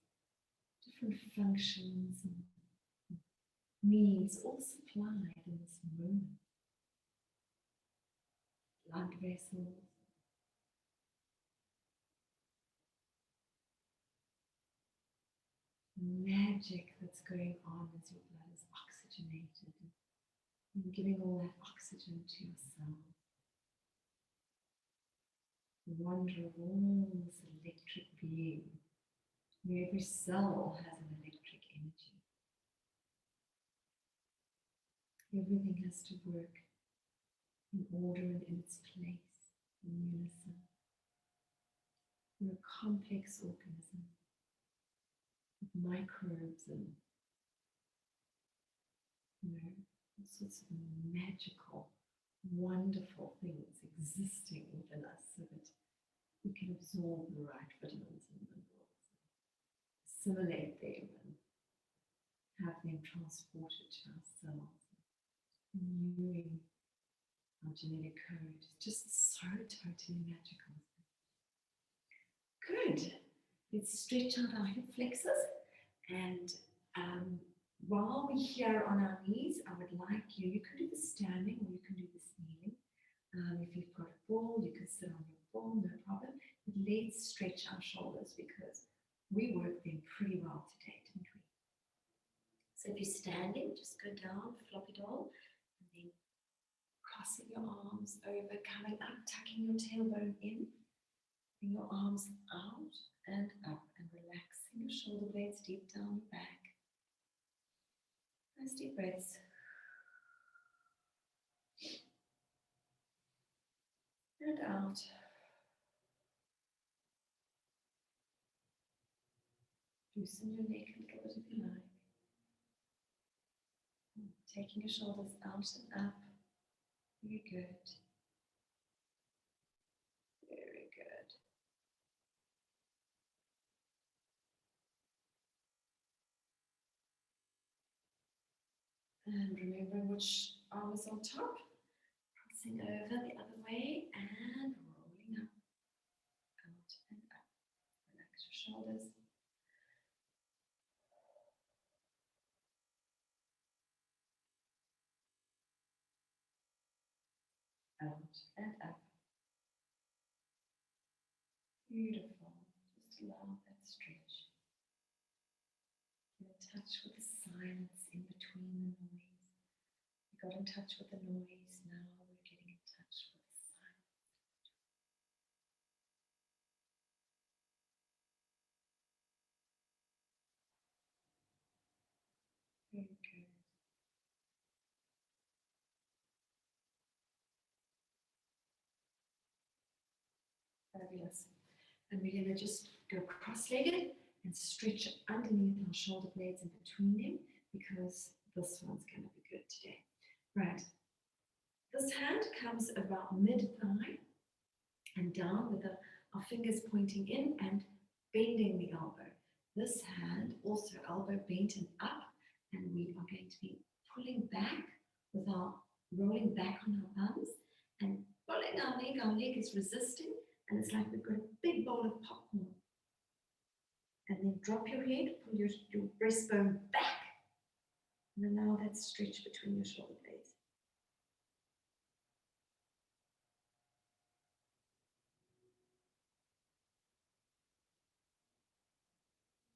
different functions and needs, all supplied in this moment. Blood vessels, magic that's going on as your blood is oxygenated and giving all that oxygen to your cells. The wonder of all this electric being, where every cell has an electric energy. Everything has to work in order and in its place, in unison. We're a complex organism with microbes and all sorts of magical, wonderful things existing within us so that we can absorb the right vitamins and minerals, assimilate them and have them transported to our cells, renewing our genetic code. It's just so totally magical. Good. Let's stretch out our hip flexors, and while we're here on our knees, I would like you can do this standing or you can do this kneeling. If you've got a ball, you can sit on your ball, no problem. But let's stretch our shoulders because we worked them pretty well today, didn't we? So if you're standing, just go down, floppy doll, and then crossing your arms over, coming up, tucking your tailbone in, bring your arms out and up, and relaxing your shoulder blades deep down your back. Nice deep breaths. And out. Loosen your neck a little bit if you like. Taking your shoulders out and up. Very good. Very good. And remembering which arm is on top. Crossing over the other way and rolling up. Out and up. Relax your shoulders. Out and up. Beautiful. Just allow that stretch. Get in touch with the silence in between the noise. We got in touch with the noise, now we're getting in touch with the silence. Very good. Fabulous. And we're going to just go cross-legged and stretch underneath our shoulder blades in between them because this one's going to be good today. Right. This hand comes about mid-thigh and down with our fingers pointing in and bending the elbow. This hand also elbow bent and up, and we are going to be pulling back with our rolling back on our bums and pulling our leg. Our leg is resisting, and it's like we've got a big bowl of popcorn. And then drop your head, pull your breastbone back, and allow that stretch between your shoulder blades.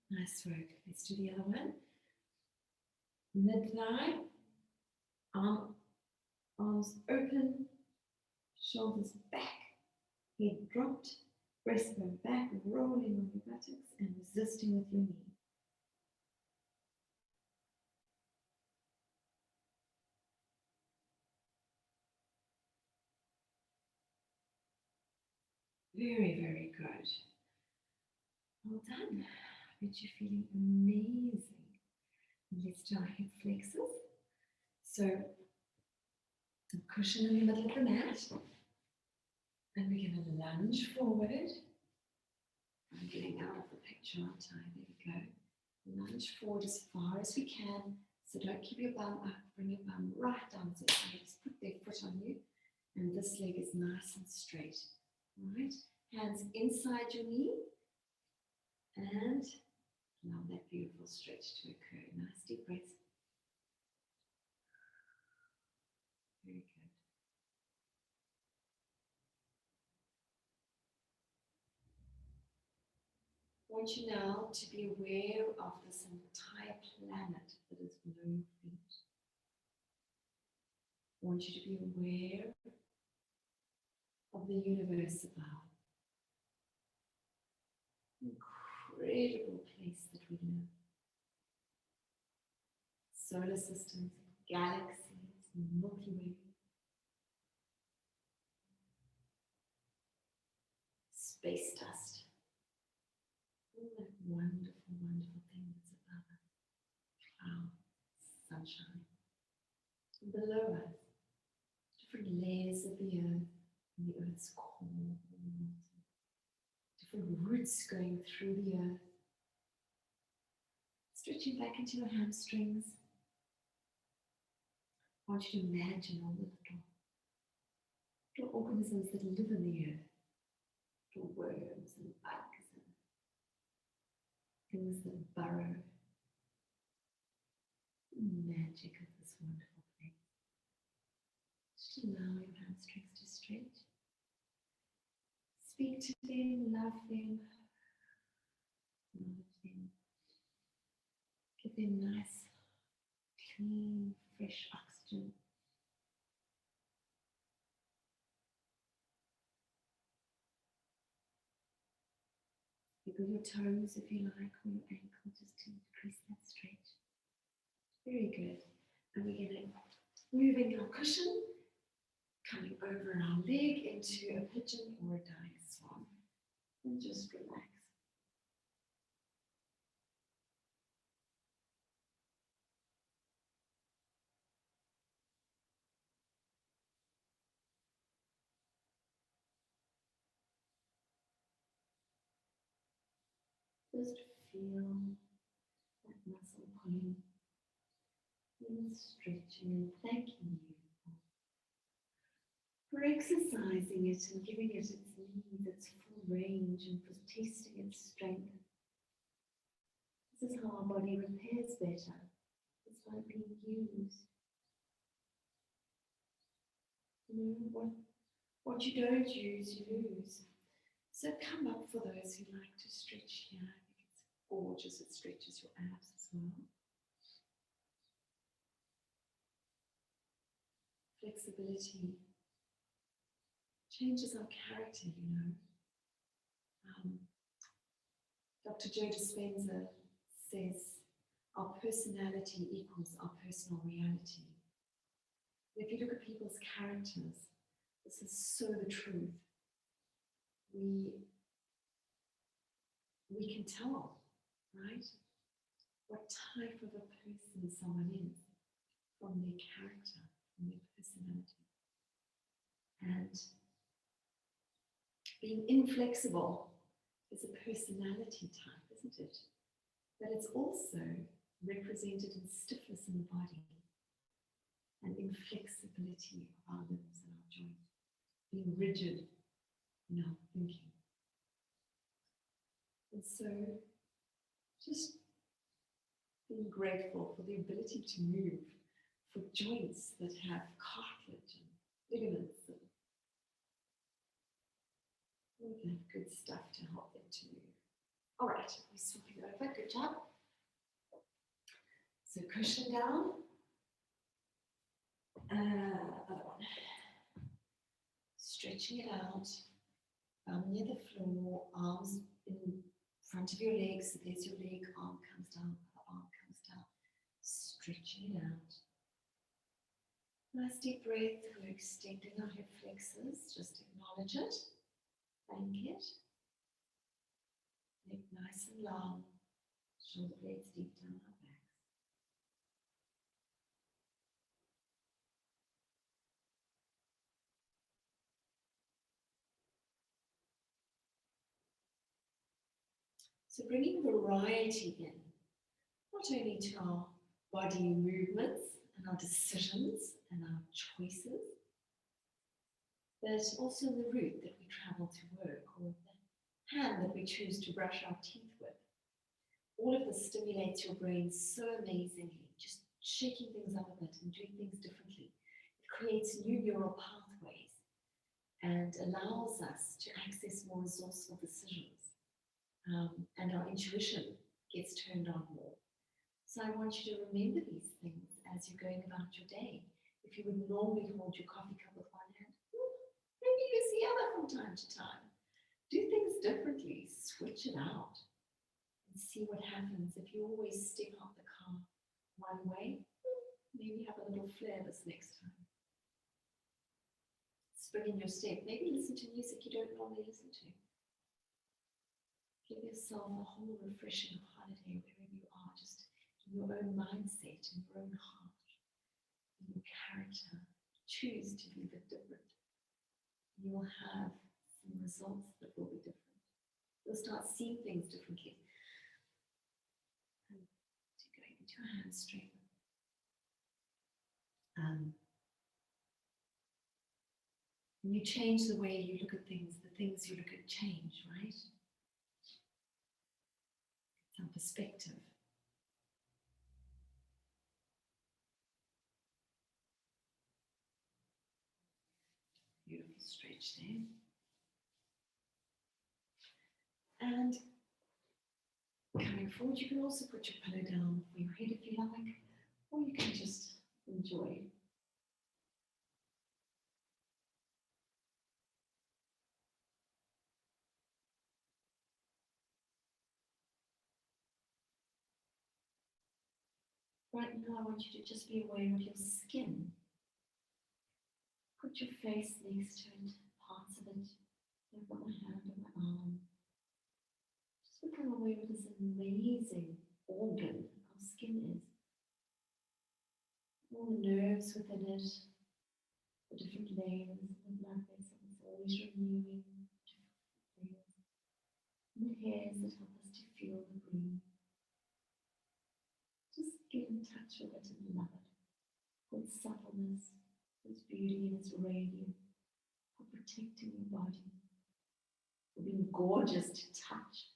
Nice work. Let's do the other one. Mid-thigh, arms open, shoulders back, head dropped, breastbone back, rolling on your buttocks and resisting with your knee. Very, very good. Well done. I bet you're feeling amazing. Let's do our hip flexors. So, a cushion in the middle of the mat. And we're going to lunge forward. I'm getting out of the picture, aren't I? There we go. Lunge forward as far as we can. So don't keep your bum up. Bring your bum right down so somebody's put their foot on you. And this leg is nice and straight. All right? Hands inside your knee. And allow that beautiful stretch to occur. Nice deep breaths. Very good. I want you now to be aware of this entire planet that is below your feet. I want you to be aware of the universe above. Incredible place that we live. Solar systems, galaxies, Milky Way. Space dust. All that wonderful, wonderful thing that's above us. Clouds, sunshine. And below us, different layers of the earth and the earth's core. Different roots going through the earth. Stretching back into your hamstrings. I want you to imagine all the little organisms that live in the earth. Little worms and bugs and things that burrow. Magic of this wonderful place. Just allow your hamstrings to stretch. Speak to them, love them, acknowledge them. Give them nice, clean, fresh oxygen. Wiggle your toes if you like, or your ankle, just to increase that stretch. Very good. And we're going to moving our cushion, coming over our leg into a pigeon or a dying swan. And just relax. Just feel that muscle pulling and stretching and thanking you for exercising it and giving it its needs, its full range, and for testing its strength. This is how our body repairs better. It's by being used. You know, what you don't use, you lose. So come up for those who like to stretch here. I think it's gorgeous. It stretches your abs as well. Flexibility changes our character, you know. Dr. Joe Dispenza says our personality equals our personal reality. If you look at people's characters, this is so the truth. We can tell, right, what type of a person someone is from their character, from their personality. And being inflexible is a personality type, isn't it? But it's also represented in stiffness in the body and inflexibility of our limbs and our joints, being rigid in our thinking. And so just being grateful for the ability to move, for joints that have cartilage and ligaments and all that good stuff to help them to move. All right, we're swapping over, good job. So cushion down. Other one. Stretching it out, bum near the floor, arms in front of your legs. So there's your leg, arm comes down, arm comes down. Stretching it out. Nice deep breath. We're extending our hip flexors. Just acknowledge it. Thank it. Neck nice and long. Shoulder blades deep down our backs. So bringing variety in, not only to our body movements and our decisions and our choices, but also the route that we travel to work or the hand that we choose to brush our teeth with. All of this stimulates your brain so amazingly, just shaking things up a bit and doing things differently. It creates new neural pathways and allows us to access more resourceful decisions. And our intuition gets turned on more. So I want you to remember these things as you're going about your day. If you would normally hold your coffee cup with one hand, maybe use the other from time to time. Do things differently, switch it out, and see what happens. If you always step out the car one way, maybe have a little flair this next time. Spring in your step. Maybe listen to music you don't normally listen to. Give yourself a whole refreshing holiday wherever you are, just in your own mindset, in your own heart, in your character. Choose to be a bit different. You will have some results that will be different. You'll start seeing things differently. And to going into a hamstring. When you change the way you look at things, the things you look at change, right? Some perspective. Beautiful stretch there. And coming forward, you can also put your pillow down for your head if you like, or you can just enjoy. Right now, I want you to just be aware of your skin. Put your face next to it, parts of it. I've got my hand on my arm. Just become aware of this amazing organ our skin is. All the nerves within it, the different layers, the blood vessels, always renewing, and the hairs that help us to feel the breathe. Just get in touch with it and love it. For its suppleness, its beauty, and its radiance, for protecting your body, for being gorgeous to touch,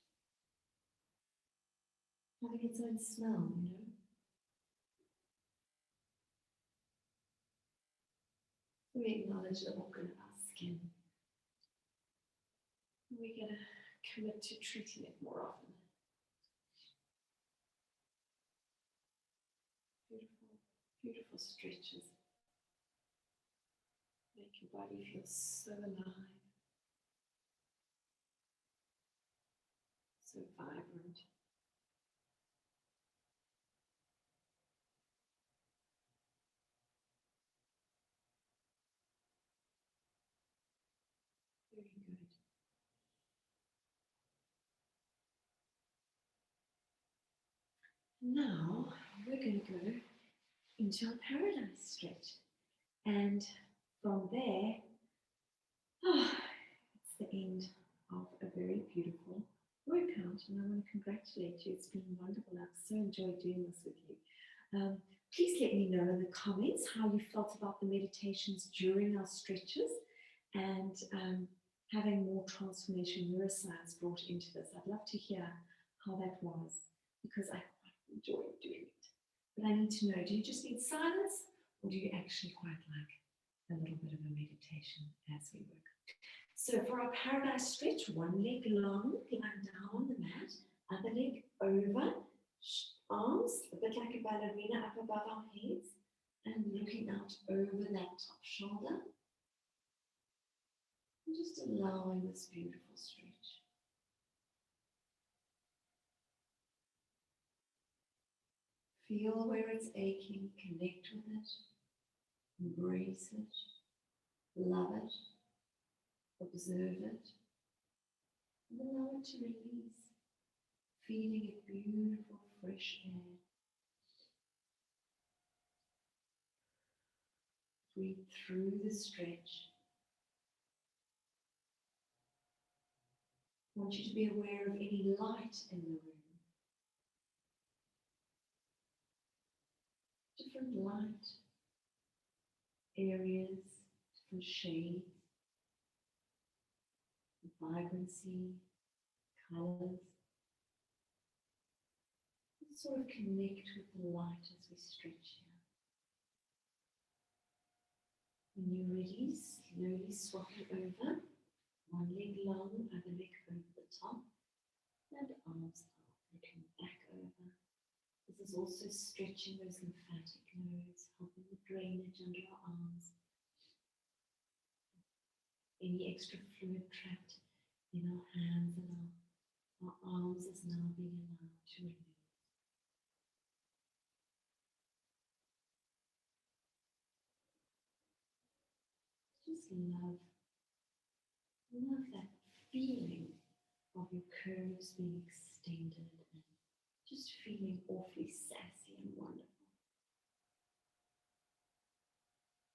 having its own smell, you know. We acknowledge the organ of our skin. We're going to commit to treating it more often. Beautiful, beautiful stretches. Make your body feel so alive, so vibrant. Very good. Now we're going to go into our paradise stretch. And from there, beautiful workout, and I want to congratulate you. It's been wonderful. I've so enjoyed doing this with you. Please let me know in the comments how you felt about the meditations during our stretches, and having more transformation neuroscience brought into this. I'd love to hear how that was, because I quite enjoyed doing it. But I need to know, do you just need silence, or do you actually quite like a little bit of a meditation as we work? So for our paradise stretch, one leg long, lying down on the mat, other leg over, arms a bit like a ballerina up above our heads, and looking out over that top shoulder. And just allowing this beautiful stretch. Feel where it's aching, connect with it, embrace it, love it, observe it, and allow it to release, feeling it beautiful, fresh air. Breathe through the stretch. I want you to be aware of any light in the room. Different light areas, different shades, vibrancy, colors. Let's sort of connect with the light as we stretch here. When you're ready, slowly swap it over. One leg long, other leg over the top, and arms out, looking back over. This is also stretching those lymphatic nodes, helping the drainage under our arms. Any extra fluid trapped in our hands and our arms is now being allowed to release. Just love that feeling of your curves being extended and just feeling awfully sassy and wonderful.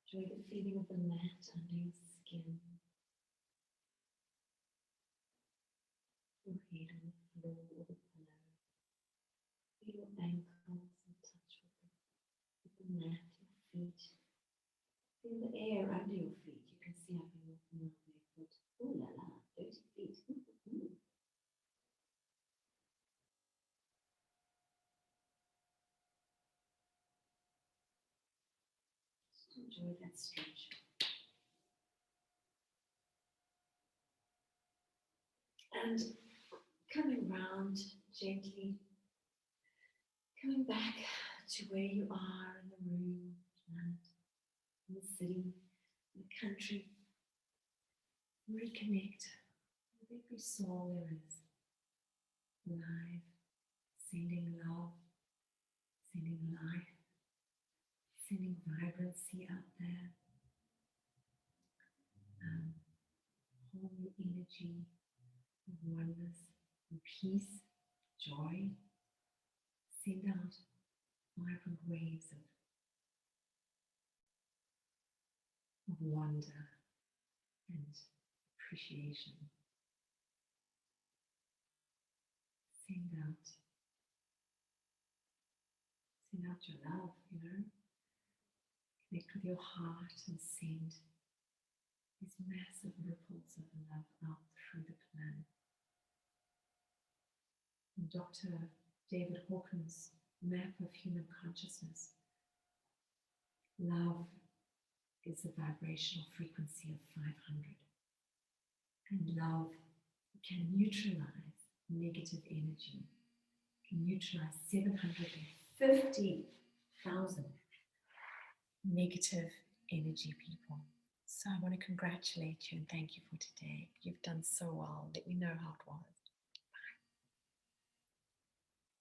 Enjoy the feeling of the mat under your skin. Your head on the floor or the pillow. Feel your ankles in touch with the mat, your feet. Feel the air under your feet. You can see I've been walking around barefoot. Oh la la, dirty feet. Just enjoy that stretch. And coming round gently, coming back to where you are in the room, planet, in the city, in the country. Reconnect with every soul there is. Alive, sending love, sending life, sending vibrancy out there. Whole new energy of oneness and peace, joy. Send out vibrant waves of wonder and appreciation. Send out your love, Connect with your heart and send these massive ripples of love out through the planet. In Dr. David Hawkins' map of human consciousness, love is a vibrational frequency of 500. And love can neutralize negative energy, can neutralize 750,000 negative energy people. So I want to congratulate you and thank you for today. You've done so well. Let me know how it was.